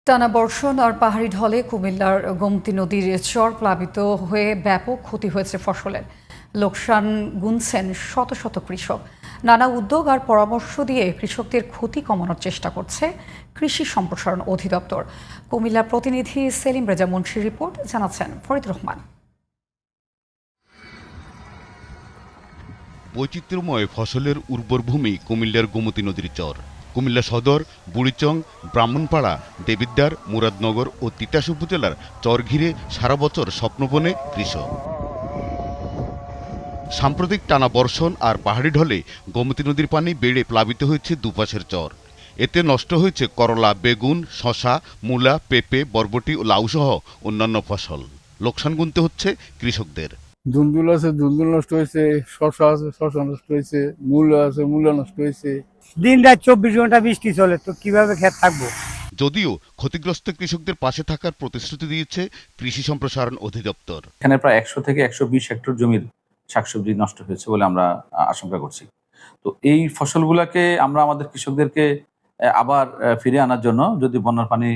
টানা বর্ষণ আর পাহাড়ি ঢলে কুমিল্লার গোমতী নদীর চর প্লাবিত হয়ে ব্যাপক ক্ষতি হয়েছে ফসলের। লোকসান গুনছেন শত শত কৃষক। নানা উদ্যোগ আর পরামর্শ দিয়ে কৃষকদের ক্ষতি কমানোর চেষ্টা করছে কৃষি সম্প্রসারণ অধিদপ্তর। কুমিল্লার প্রতিনিধি সেলিম রেজা মুন্সির রিপোর্ট, জানাচ্ছেন ফরিদ রহমান। বৈচিত্র্যময় ফসলের উর্বর ভূমি কুমিল্লার গোমতী নদীর চর। কুমিল্লা সদর, বুড়িচং, ব্রাহ্মণপাড়া, দেবিদ্বার, মুরাদনগর ও তিতাস উপজেলার চর ঘিরে সারা বছর স্বপ্নবনে কৃষক। সাম্প্রতিক টানা বর্ষণ আর পাহাড়ি ঢলে গোমতী নদীর পানি বেড়ে প্লাবিত হয়েছে দুপাশের চর। এতে নষ্ট হয়েছে করলা, বেগুন, শশা, মূলা, পেঁপে, বরবটি ও লাউসহ অন্যান্য ফসল। লোকসান গুনতে হচ্ছে কৃষকদের। ধুন্দুল আছে, ধুন্দুল নষ্ট হয়েছে, শশা আছে, শশা নষ্ট হয়েছে, মূলা আছে, মূলা নষ্ট হয়েছে। দিন রাত 24 ঘন্টা বৃষ্টি চলে, তো কিভাবে ক্ষেত থাকবো। যদিও ক্ষতিগ্রস্ত কৃষকদের পাশে থাকার প্রতিশ্রুতি দিয়েছে কৃষি সম্প্রসারণ অধিদপ্তর। এখানে প্রায় 100 থেকে 120 হেক্টর জমির শাকসবজি নষ্ট হয়েছে বলে আমরা আশঙ্কা করছি। তো এই ফসলগুলোকে আমরা আমাদের কৃষকদেরকে আবার ফিরে আনার জন্য, যদি বন্যার পানি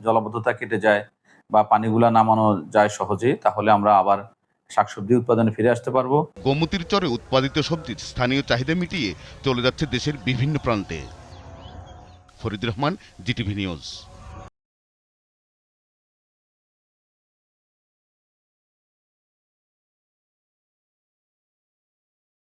জলাবদ্ধতা কেটে যায় বা পানিগুলা নামানো যায় সহজে, তাহলে আমরা আবার শাকসবজি উৎপাদনে ফিরে আসতে পারবো। গোমতীর চরে উৎপাদিত সবজির স্থানীয় চাহিদা মিটিয়ে চলে যাচ্ছে দেশের বিভিন্ন প্রান্তে। Farid Rahman, GTV news.